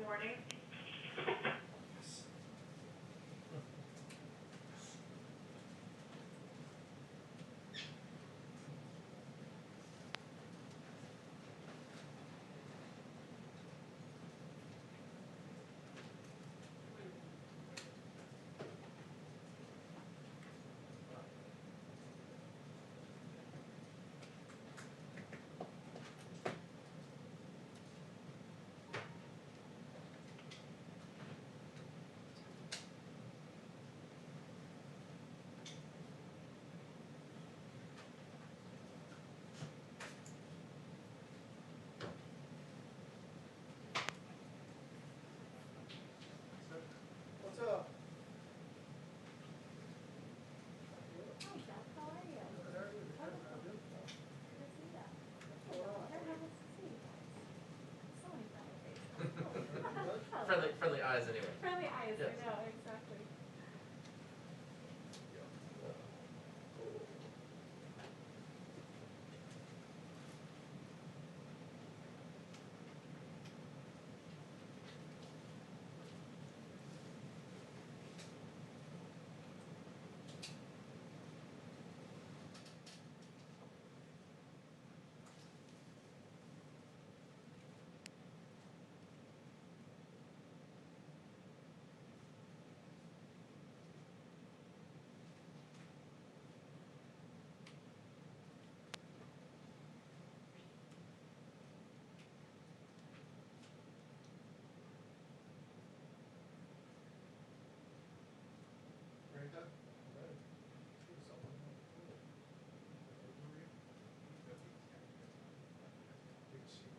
morning. What's up? Hi, Jeff. How are you? Good, how are you? Wonderful. Good to see that. Everyone wants to see you guys. So many friendly faces. Oh. Friendly eyes anyway. Friendly eyes, Yes. I know, exactly. Ready, Doug? Ready. Let's do something. Take a seat.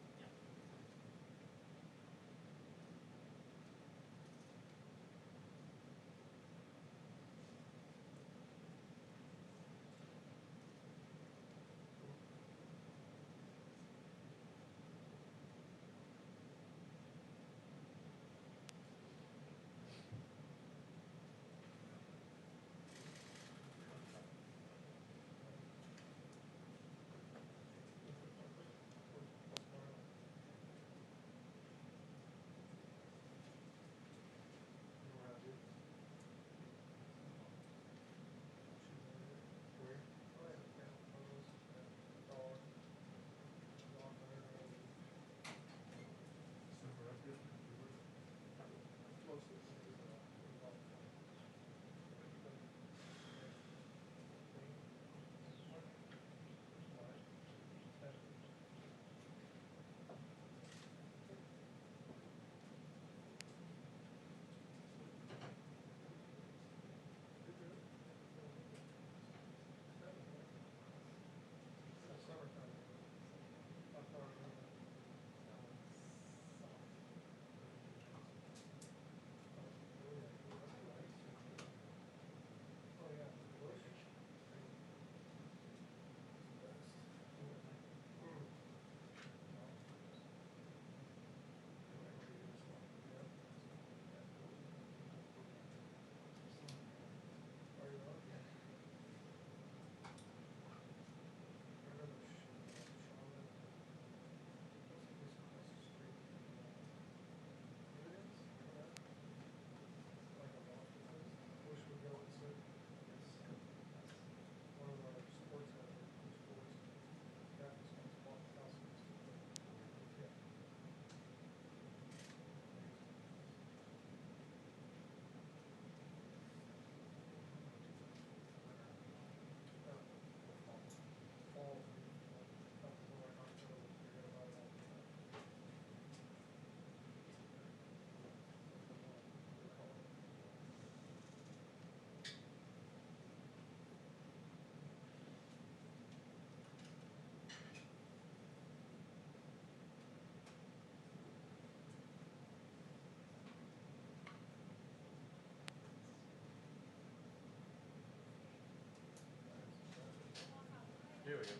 Here we go.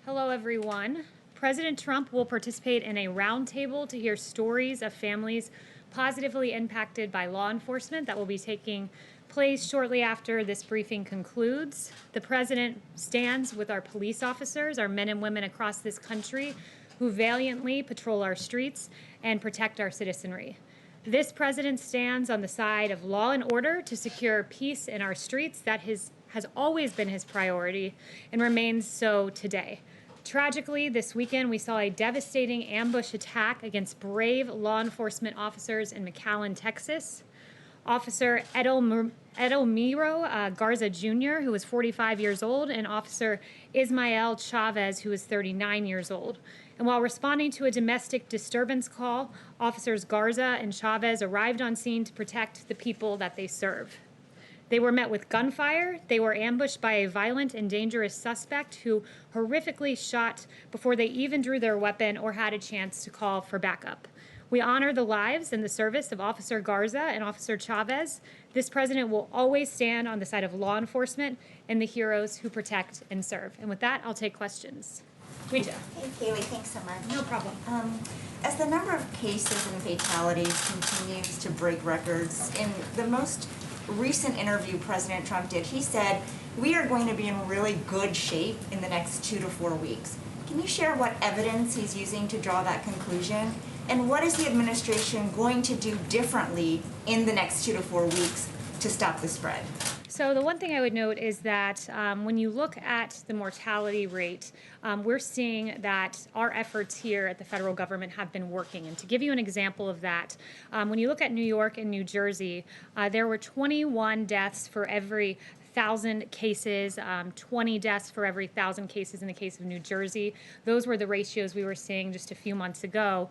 Hello, everyone. President Trump will participate in a roundtable to hear stories of families positively impacted by law enforcement that will be taking place shortly after this briefing concludes. The President stands with our police officers, our men and women across this country who valiantly patrol our streets and protect our citizenry. This President stands on the side of law and order to secure peace in our streets. That has always been his priority and remains so today. Tragically, this weekend we saw a devastating ambush attack against brave law enforcement officers in Mcallen, Texas. Officer Edelmiro Garza Jr., who was 45 years old, and Officer Ismael Chavez, who was 39 years old. And while responding to a domestic disturbance call, Officers Garza and Chavez arrived on scene to protect the people that they serve. They were met with gunfire. They were ambushed by a violent and dangerous suspect who horrifically shot before they even drew their weapon or had a chance to call for backup. We honor the lives and the service of Officer Garza and Officer Chavez. This President will always stand on the side of law enforcement and the heroes who protect and serve. And with that, I'll take questions. Rita. Hey, Kayleigh, thanks so much. No problem. As the number of cases and fatalities continues to break records, in the most recent interview President Trump did, he said, we are going to be in really good shape in the next 2 to 4 weeks. Can you share what evidence he's using to draw that conclusion? And what is the administration going to do differently in the next 2 to 4 weeks to stop the spread? So the one thing I would note is that when you look at the mortality rate, we're seeing that our efforts here at the federal government have been working. And to give you an example of that, when you look at New York and New Jersey, there were 21 deaths for every 1,000 cases, 20 deaths for every 1,000 cases in the case of New Jersey. Those were the ratios we were seeing just a few months ago.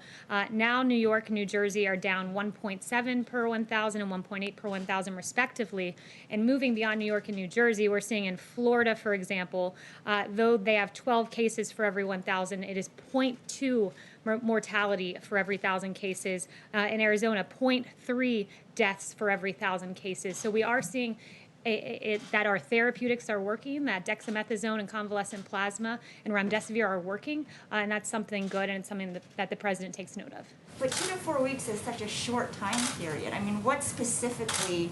Now New York and New Jersey are down 1.7 per 1,000 and 1.8 per 1,000 respectively. And moving beyond New York and New Jersey, we're seeing in Florida, for example, though they have 12 cases for every 1,000, it is 0.2 mortality for every 1,000 cases. In Arizona, 0.3 deaths for every 1,000 cases. So we are seeing that our therapeutics are working, that dexamethasone and convalescent plasma and remdesivir are working, and that's something good, and it's something that the President takes note of. But 2 to 4 weeks is such a short time period. I mean, what specifically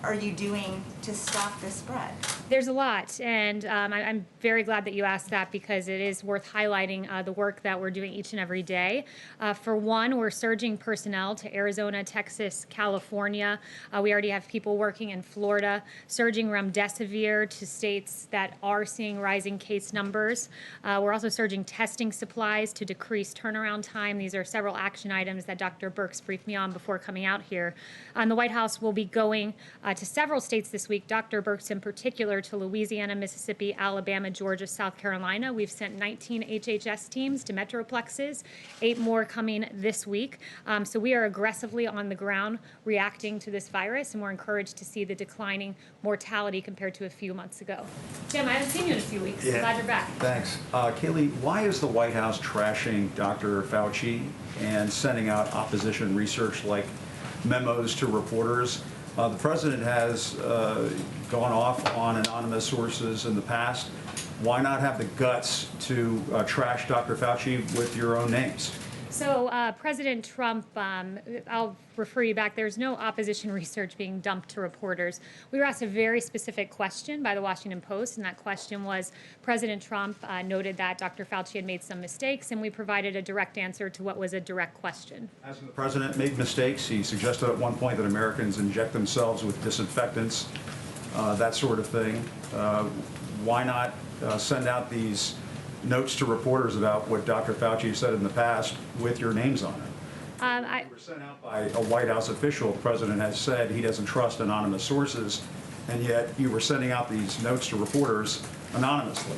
are you doing to stop the spread? There's a lot, and I'm very glad that you asked that because it is worth highlighting the work that we're doing each and every day. For one, we're surging personnel to Arizona, Texas, California. We already have people working in Florida, surging remdesivir to states that are seeing rising case numbers. We're also surging testing supplies to decrease turnaround time. These are several action items that Dr. Birx briefed me on before coming out here. The White House will be going to several states this week, Dr. Birx in particular to Louisiana, Mississippi, Alabama, Georgia, South Carolina. We've sent 19 HHS teams to metroplexes, 8 more coming this week. So we are aggressively on the ground reacting to this virus, and we're encouraged to see the declining mortality compared to a few months ago. Jim, I haven't seen you in a few weeks. Yeah. Glad you're back. Thanks. Kayleigh, why is the White House trashing Dr. Fauci and sending out opposition research like memos to reporters? The President has gone off on anonymous sources in the past. Why not have the guts to trash Dr. Fauci with your own names? So President Trump, I'll refer you back, there's no opposition research being dumped to reporters. We were asked a very specific question by the Washington Post, and that question was, President Trump noted that Dr. Fauci had made some mistakes, and we provided a direct answer to what was a direct question. Hasn't the President made mistakes? He suggested at one point that Americans inject themselves with disinfectants, that sort of thing. Why not send out these notes to reporters about what Dr. Fauci said in the past with your names on it? They were sent out by a White House official. The President has said he doesn't trust anonymous sources, and yet you were sending out these notes to reporters anonymously.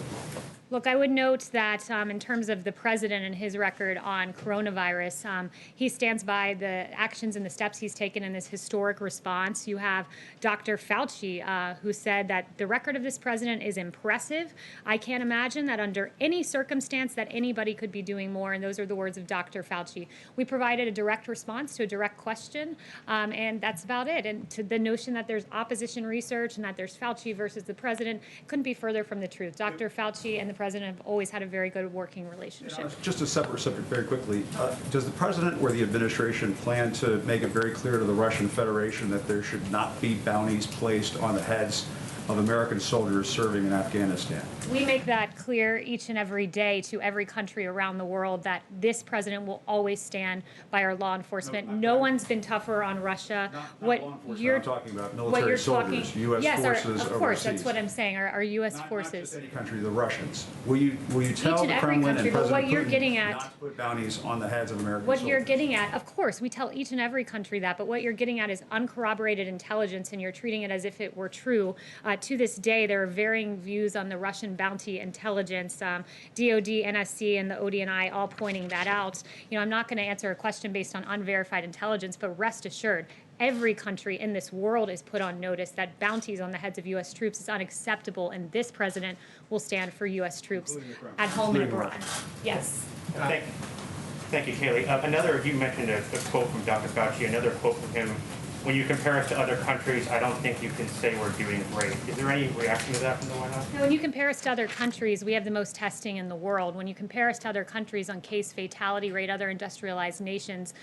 Look, I would note that in terms of the President and his record on coronavirus, he stands by the actions and the steps he's taken in this historic response. You have Dr. Fauci, who said that the record of this President is impressive. I can't imagine that under any circumstance that anybody could be doing more, and those are the words of Dr. Fauci. We provided a direct response to a direct question, and that's about it. And to the notion that there's opposition research and that there's Fauci versus the President couldn't be further from the truth. Dr. Fauci and the president have always had a very good working relationship. Just a separate subject very quickly. Does the president or the administration plan to make it very clear to the Russian Federation that there should not be bounties placed on the heads of American soldiers serving in Afghanistan? We make that clear each and every day to every country around the world that this president will always stand by our law enforcement. No one's been tougher on Russia. Not law enforcement, I'm talking about military soldiers, U.S. yes, forces of course, overseas. that's what I'm saying. Our U.S. Not forces. just any country, the Russians. Will you tell and the every Kremlin country, and but President what you're Putin getting at- not to put bounties on the heads of American What soldiers? you're getting at, of course, we tell each and every country that, but what you're getting at is uncorroborated intelligence, and you're treating it as if it were true. To this day, there are varying views on the Russian bounty intelligence. DOD, NSC, and the ODNI all pointing that out. You know, I'm not going to answer a question based on unverified intelligence, but rest assured, every country in this world is put on notice that bounties on the heads of U.S. troops is unacceptable, and this president will stand for U.S. troops at home and abroad. Yes. Thank you, Kayleigh. You mentioned a quote from Dr. Fauci, another quote from him. When you compare us to other countries, I don't think you can say we're doing great. Is there any reaction to that from the White House? Now, when you compare us to other countries, we have the most testing in the world. When you compare us to other countries on case fatality rate, other industrialized nations,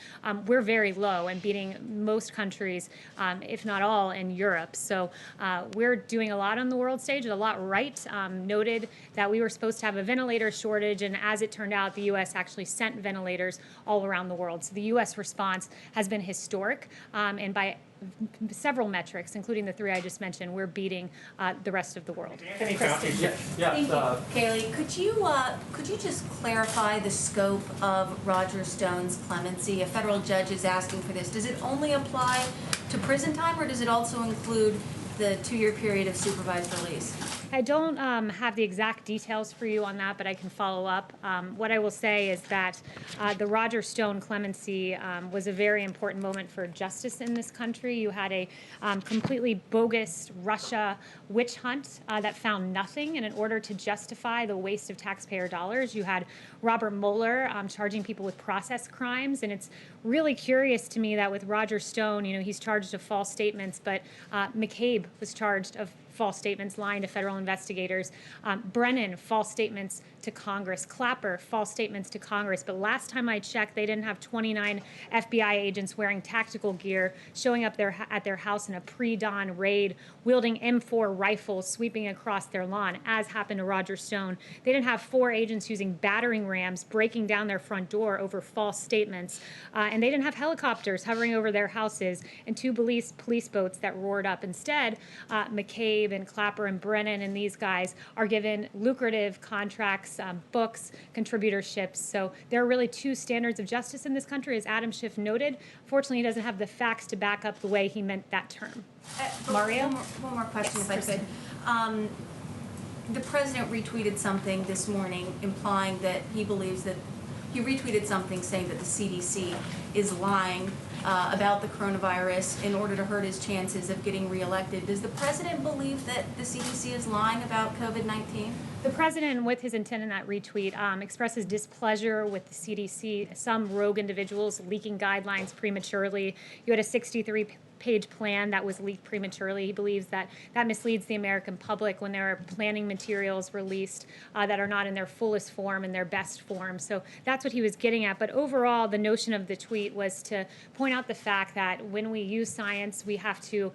we're very low and beating most countries, if not all, in Europe. So we're doing a lot on the world stage, a lot right. Noted that we were supposed to have a ventilator shortage, and as it turned out, the U.S. actually sent ventilators all around the world. So the U.S. response has been historic, and by several metrics, including the three I just mentioned, we're beating the rest of the world. Anthony Fauci. Thank you. Kayleigh, could you just clarify the scope of Roger Stone's clemency? A federal judge is asking for this. Does it only apply to prison time, or does it also include the 2-year period of supervised release? I don't have the exact details for you on that, but I can follow up. What I will say is that the Roger Stone clemency was a very important moment for justice in this country. You had a completely bogus Russia witch hunt that found nothing, and in order to justify the waste of taxpayer dollars, you had Robert Mueller charging people with process crimes, and it's really curious to me that with Roger Stone, you know, he's charged of false statements, but McCabe was charged of false statements, lying to federal investigators. Brennan, false statements to Congress. Clapper, false statements to Congress. But last time I checked, they didn't have 29 FBI agents wearing tactical gear, showing up at their house in a pre-dawn raid, wielding M4 rifles, sweeping across their lawn, as happened to Roger Stone. They didn't have 4 agents using battering rams, breaking down their front door over false statements. And they didn't have helicopters hovering over their houses and 2 police boats that roared up. Instead, McCabe and Clapper and Brennan and these guys are given lucrative contracts, books, contributorships. So there are really 2 standards of justice in this country, as Adam Schiff noted. Fortunately, he doesn't have the facts to back up the way he meant that term. Mario? One more question, Yes, if I could. The president retweeted something this morning implying that he believes that he retweeted something saying that the CDC is lying about the coronavirus in order to hurt his chances of getting reelected. Does the president believe that the CDC is lying about COVID-19? The president, with his intent in that retweet, expresses displeasure with the CDC, some rogue individuals leaking guidelines prematurely. You had a 63-page plan that was leaked prematurely. He believes that that misleads the American public when there are planning materials released that are not in their fullest form and their best form. So that's what he was getting at. But overall, the notion of the tweet was to point out the fact that when we use science, we have to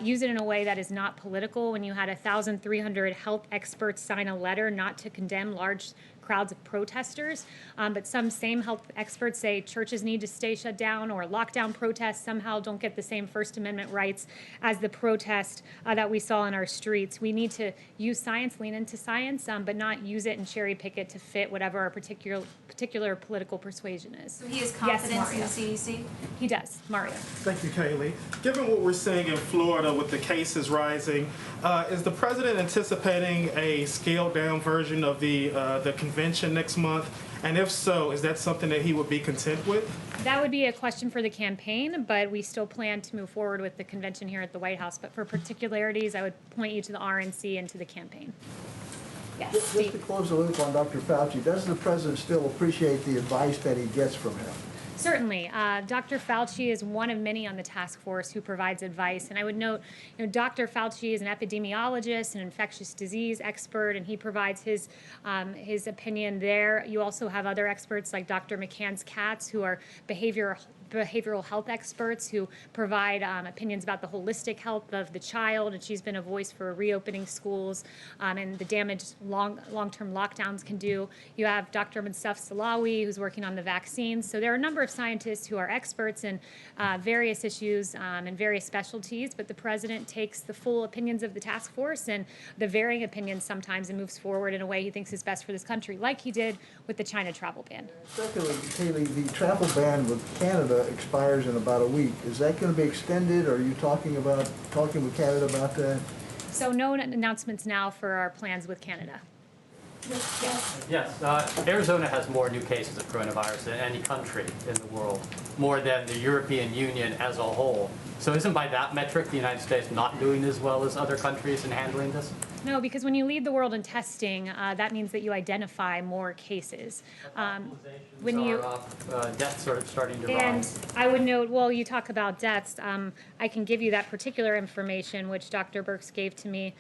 use it in a way that is not political. When you had 1,300 health experts sign a letter not to condemn large crowds of protesters, but some same health experts say churches need to stay shut down, or lockdown protests somehow don't get the same First Amendment rights as the protest that we saw in our streets. We need to use science, lean into science, but not use it and cherry pick it to fit whatever our particular political persuasion is. So he has confidence in the Mario. CDC? He does. Mario. Thank you, Kayleigh. Given what we're seeing in Florida with the cases rising, is the president anticipating a scaled-down version of the convention next month? And if so, is that something that he would be content with? That would be a question for the campaign, but we still plan to move forward with the convention here at the White House. But for particularities, I would point you to the RNC and to the campaign. Yes, Just to Steve. close the loop on Dr. Fauci, does the president still appreciate the advice that he gets from him? Certainly. Dr. Fauci is one of many on the task force who provides advice. And I would note, Dr. Fauci is an epidemiologist, an infectious disease expert, and he provides his opinion there. You also have other experts like Dr. McCann's Katz, who are behavioral health experts who provide opinions about the holistic health of the child, and she's been a voice for reopening schools and the damage long-term lockdowns can do. You have Dr. Mustafa Salawi, who's working on the vaccines. So there are a number of scientists who are experts in various issues and various specialties, but the president takes the full opinions of the task force and the varying opinions sometimes and moves forward in a way he thinks is best for this country, like he did with the China travel ban. Secondly, Kayleigh, the travel ban with Canada expires in about a week. Is that going to be extended? Are you talking with Canada about that? So no announcements now for our plans with Canada. Yes, Arizona has more new cases of coronavirus than any country in the world, more than the European Union as a whole. So isn't by that metric the United States not doing as well as other countries in handling this? No, because when you lead the world in testing, that means that you identify more cases. Deaths are starting to And rise. I would note, well, you talk about deaths. I can give you that particular information, which Dr. Birx gave to me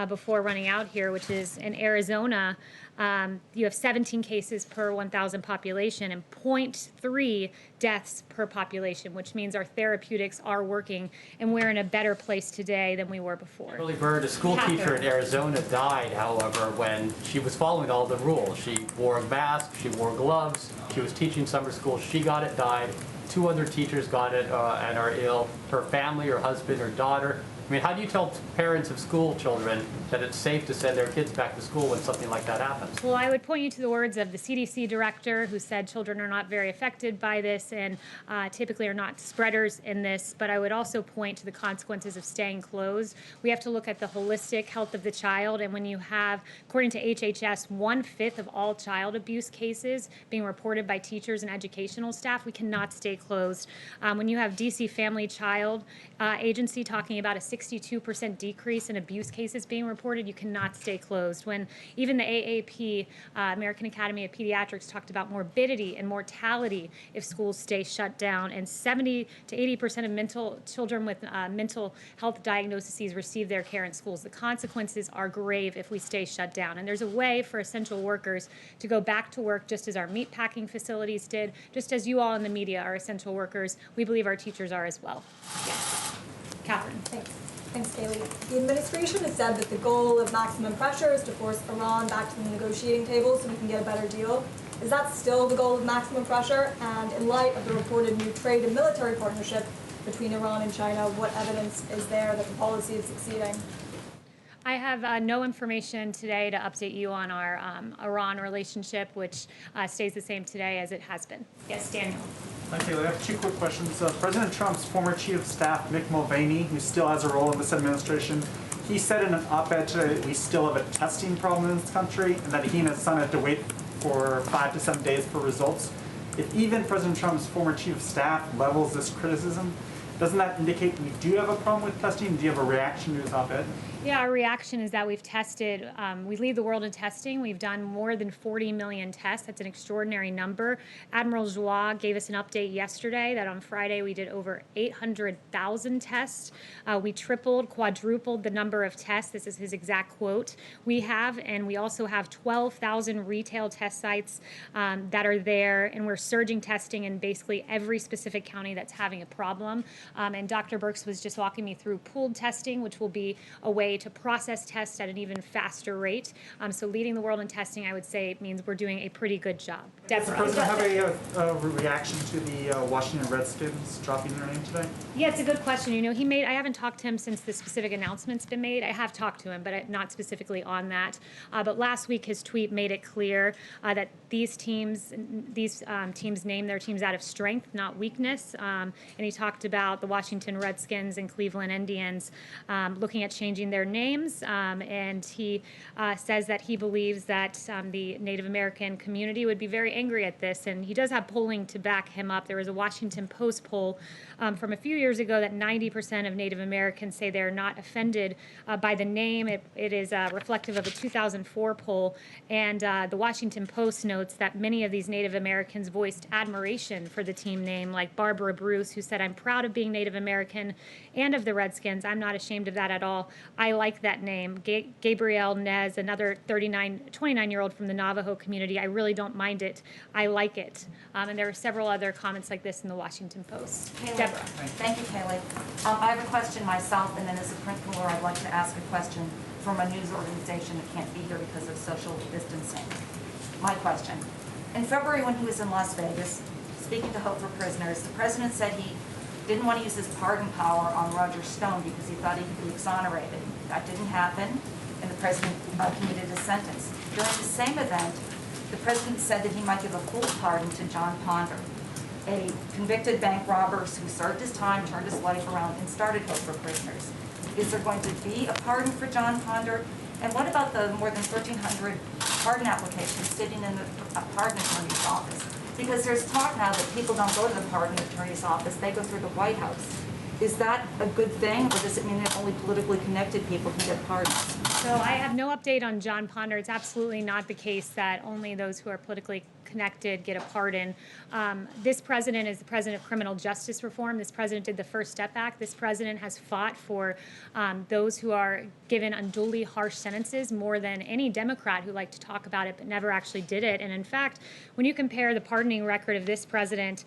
before running out here, which is in Arizona, you have 17 cases per 1,000 population and 0.3 deaths per population, which means our therapeutics are working, and we're in a better place today than we were before. Shirley Bird, a school teacher in Arizona, died, however, when she was following all the rules. She wore a mask, she wore gloves, she was teaching summer school, she got it, died. 2 other teachers got it and are ill. Her family, her husband, her daughter. I mean, how do you tell parents of school children that it's safe to send their kids back to school when something like that happens? Well, I would point you to the words of the CDC director who said children are not very affected by this and typically are not spreaders in this, but I would also point to the consequences of staying closed. We have to look at the holistic health of the child, and when you have, according to HHS, 1/5 of all child abuse cases being reported by teachers and educational staff, we cannot stay closed. When you have DC Family Child Agency talking about a 62% decrease in abuse cases being reported, you cannot stay closed. When even the AAP, American Academy of Pediatrics, talked about morbidity and mortality if schools stay shut down, and 70 to 80% of children with mental health diagnoses receive their care in schools. The consequences are grave if we stay shut down. And there's a way for essential workers to go back to work just as our meatpacking facilities did, just as you all in the media are essential workers. We believe our teachers are as well. Yes. Catherine. Thanks. Thanks, Kayleigh. The administration has said that the goal of maximum pressure is to force Iran back to the negotiating table so we can get a better deal. Is that still the goal of maximum pressure? And in light of the reported new trade and military partnership between Iran and China, what evidence is there that the policy is succeeding? I have no information today to update you on our Iran relationship, which stays the same today as it has been. Yes, Daniel. Thank you. I have 2 quick questions. President Trump's former chief of staff, Mick Mulvaney, who still has a role in this administration, he said in an op-ed today that we still have a testing problem in this country and that he and his son have to wait for 5 to 7 days for results. If even President Trump's former chief of staff levels this criticism, doesn't that indicate we do have a problem with testing? Do you have a reaction to his op-ed? Yeah, our reaction is that we've tested, we lead the world in testing. We've done more than 40 million tests. That's an extraordinary number. Admiral Joie gave us an update yesterday that on Friday we did over 800,000 tests. We tripled, quadrupled the number of tests. This is his exact quote. We have, and we also have 12,000 retail test sites that are there, and we're surging testing in basically every specific county that's having a problem. And Dr. Birx was just walking me through pooled testing, which will be a way to process tests at an even faster rate. So leading the world in testing, I would say, means we're doing a pretty good job. Does the president have a reaction to the Washington Redskins dropping their name today? Yeah, it's a good question. You know, I haven't talked to him since the specific announcement's been made. I have talked to him, but not specifically on that. But last week, his tweet made it clear that these teams name their teams out of strength, not weakness. And he talked about the Washington Redskins and Cleveland Indians looking at changing their names, and he says that he believes that the Native American community would be very angry at this, and he does have polling to back him up. There was a Washington Post poll from a few years ago that 90% of Native Americans say they're not offended by the name. It is reflective of a 2004 poll, and the Washington Post notes that many of these Native Americans voiced admiration for the team name, like Barbara Bruce, who said, "I'm proud of being Native American and of the Redskins. I'm not ashamed of that at all. I like that name." Gabrielle Nez, another 29-year-old from the Navajo community, "I really don't mind it. I like it." And there were several other comments like this in the Washington Post. Kayleigh. Deborah. Thank you, Kayleigh. I have a question myself, and then as a principal, I'd like to ask a question from a news organization that can't be here because of social distancing. My question. In February, when he was in Las Vegas, speaking to Hope for Prisoners, the president said he didn't want to use his pardon power on Roger Stone because he thought he could be exonerated. That didn't happen, and the president commuted his sentence. During the same event, the president said that he might give a full pardon to John Ponder, a convicted bank robber who served his time, turned his life around, and started Hope for Prisoners. Is there going to be a pardon for John Ponder? And what about the more than 1,300 pardon applications sitting in the pardon attorney's office? Because there's talk now that people don't go to the pardon attorney's office, they go through the White House. Is that a good thing, or does it mean that only politically connected people can get pardons? So I have no update on John Ponder. It's absolutely not the case that only those who are politically connected get a pardon. This president is the president of criminal justice reform. This president did the First Step Act. This president has fought for those who are given unduly harsh sentences more than any Democrat who liked to talk about it but never actually did it. And in fact, when you compare the pardoning record of this president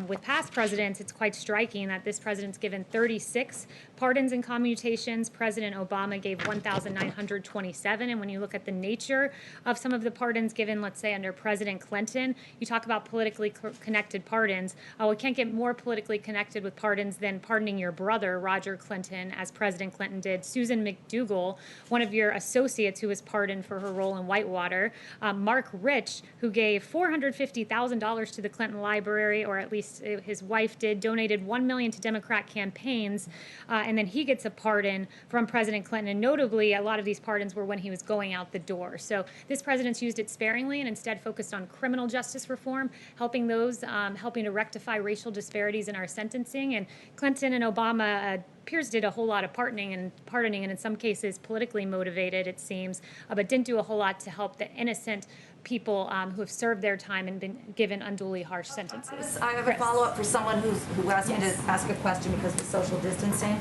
with past presidents, it's quite striking that this president's given 36 pardons and commutations. President Obama gave 1,927. And when you look at the nature of some of the pardons given, let's say under President Clinton, you talk about politically connected pardons. We can't get more politically connected with pardons than pardoning your brother, Roger Clinton, as President Clinton did. Susan McDougal, one of your associates who was pardoned for her role in Whitewater. Mark Rich, who gave $450,000 to the Clinton Library, or at least his wife did, donated $1 million to Democrat campaigns, and then he gets a pardon from President Clinton. And notably, a lot of these pardons were when he was going out the door. So this president's used it sparingly and instead focused on criminal justice reform, helping to rectify racial disparities in our sentencing. And Clinton and Obama Pierce did a whole lot of pardoning, and in some cases politically motivated, it seems, but didn't do a whole lot to help the innocent people who have served their time and been given unduly harsh sentences. I have a follow-up for someone who asked me to ask a question because of social distancing.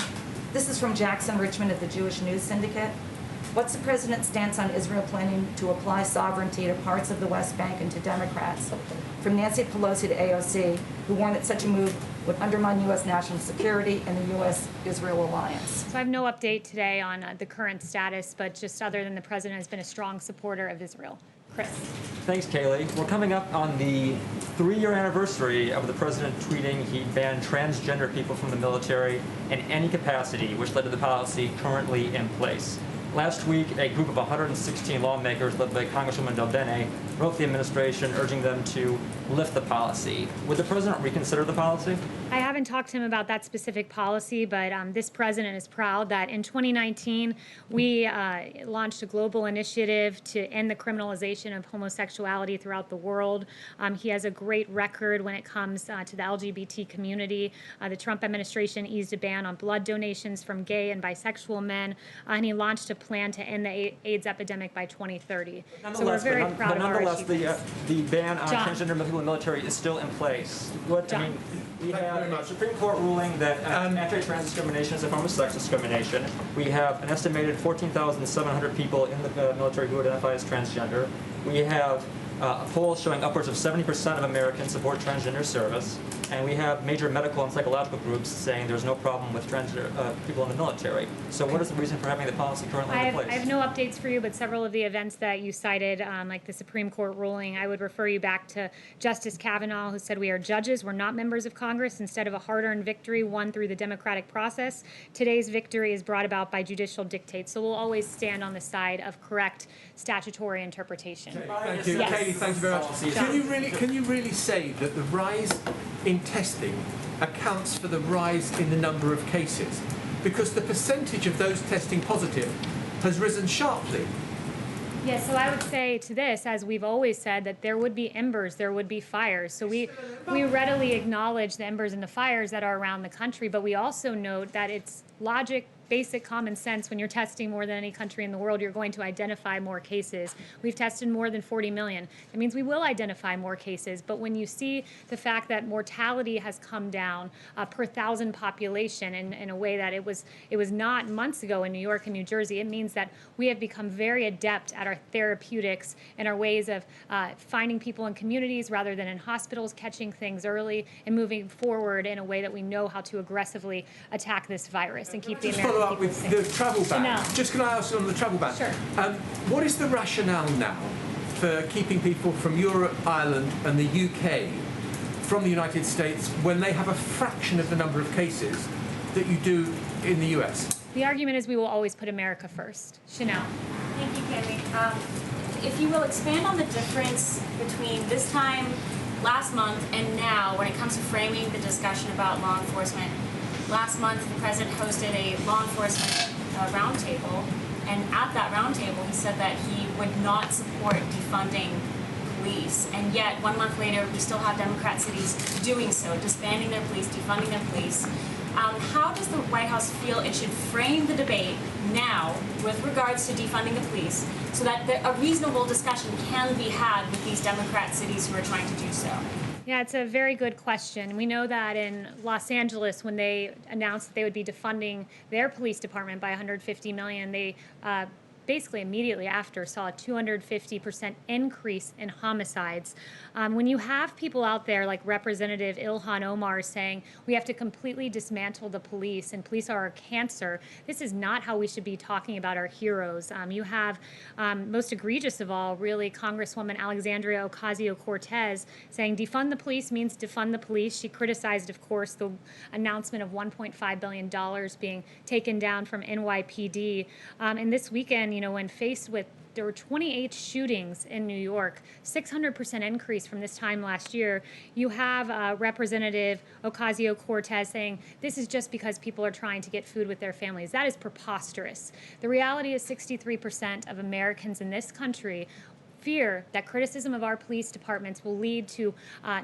This is from Jackson Richmond at the Jewish News Syndicate. What's the president's stance on Israel planning to apply sovereignty to parts of the West Bank and to Democrats? From Nancy Pelosi to AOC, who warned that such a move would undermine U.S. national security and the U.S.-Israel alliance. So I have no update today on the current status, but just other than the president has been a strong supporter of Israel. Chris. Thanks, Kayleigh. We're coming up on the 3-year anniversary of the president tweeting he banned transgender people from the military in any capacity, which led to the policy currently in place. Last week, a group of 116 lawmakers led by Congresswoman Del Bene wrote the administration urging them to lift the policy. Would the president reconsider the policy? I haven't talked to him about that specific policy, but this president is proud that in 2019, we launched a global initiative to end the criminalization of homosexuality throughout the world. He has a great record when it comes to the LGBT community. The Trump administration eased a ban on blood donations from gay and bisexual men, and he launched a plan to end the AIDS epidemic by 2030. So we're very proud of our achievements. The ban on John. transgender people in the military is still in place. John. We have a Supreme Court ruling that anti-trans discrimination is a form of sex discrimination. We have an estimated 14,700 people in the military who identify as transgender. We have a poll showing upwards of 70% of Americans support transgender service. And we have major medical and psychological groups saying there's no problem with transgender people in the military. So what is the reason for having the policy currently in place? I have no updates for you, but several of the events that you cited, like the Supreme Court ruling, I would refer you back to Justice Kavanaugh, who said we are judges, we're not members of Congress. Instead of a hard-earned victory won through the democratic process, today's victory is brought about by judicial dictates. So we'll always stand on the side of correct statutory interpretation. Thank you. Yes. Kayleigh, thank you very much. Can you really say that the rise in testing accounts for the rise in the number of cases? because the percentage of those testing positive has risen sharply. Yeah, so I would say to this, as we've always said, that there would be embers, there would be fires. So we readily acknowledge the embers and the fires that are around the country, but we also note that it's logic, basic common sense. When you're testing more than any country in the world, you're going to identify more cases. We've tested more than 40 million. It means we will identify more cases. But when you see the fact that mortality has come down per thousand population in a way that it was not months ago in New York and New Jersey, it means that we have become very adept at our therapeutics and our ways of finding people in communities rather than in hospitals, catching things early, and moving forward in a way that we know how to aggressively attack this virus and keep the American Follow up with the travel ban. No. Just can I ask you on the travel ban? Sure. What is the rationale now for keeping people from Europe, Ireland and the UK from the United States when they have a fraction of the number of cases that you do in the US? The argument is we will always put America first. Chanel. Thank you, Kayleigh. If you will expand on the difference between this time last month and now when it comes to framing the discussion about law enforcement. Last month, the president hosted a law enforcement roundtable, and at that roundtable, he said that he would not support defunding police, and yet 1 month later, we still have Democrat cities doing so, disbanding their police, defunding their police. How does the White House feel it should frame the debate now with regards to defunding the police so that a reasonable discussion can be had with these Democrat cities who are trying to do so? Yeah, it's a very good question. We know that in Los Angeles, when they announced that they would be defunding their police department by $150 million, they basically immediately after saw a 250% increase in homicides. When you have people out there like Representative Ilhan Omar saying we have to completely dismantle the police and police are our cancer, this is not how we should be talking about our heroes. You have, most egregious of all, really, Congresswoman Alexandria Ocasio-Cortez saying defund the police means defund the police. She criticized, of course, the announcement of $1.5 billion being taken down from NYPD. And this weekend, when faced with, there were 28 shootings in New York, 600% increase from this time last year. You have Representative Ocasio-Cortez saying this is just because people are trying to get food with their families. That is preposterous. The reality is 63% of Americans in this country fear that criticism of our police departments will lead to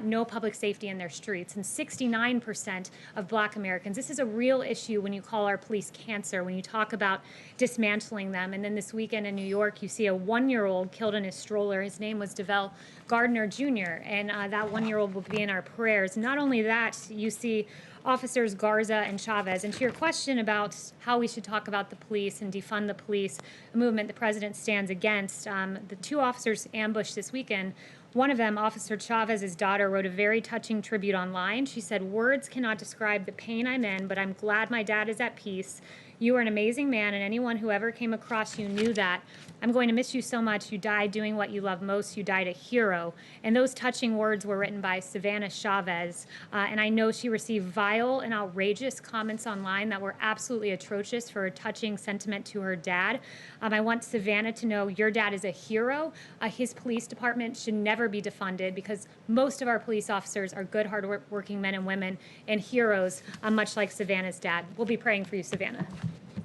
no public safety in their streets. And 69% of Black Americans, this is a real issue when you call our police cancer, when you talk about dismantling them. And then this weekend in New York, you see a 1-year-old killed in his stroller. His name was DeVell Gardner Jr., and that 1-year-old will be in our prayers. Not only that, you see Officers Garza and Chavez. And to your question about how we should talk about the police and defund the police, a movement the president stands against, the 2 officers ambushed this weekend. One of them, Officer Chavez's daughter, wrote a very touching tribute online. She said, "Words cannot describe the pain I'm in, but I'm glad my dad is at peace. You are an amazing man, and anyone who ever came across you knew that. I'm going to miss you so much. You died doing what you love most. You died a hero." And those touching words were written by Savannah Chavez. And I know she received vile and outrageous comments online that were absolutely atrocious for a touching sentiment to her dad. I want Savannah to know your dad is a hero. His police department should never be defunded because most of our police officers are good, hard-working men and women and heroes, much like Savannah's dad. We'll be praying for you, Savannah.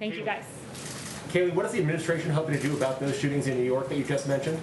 Thank you, guys. Kayleigh, what is the administration hoping to do about those shootings in New York that you just mentioned?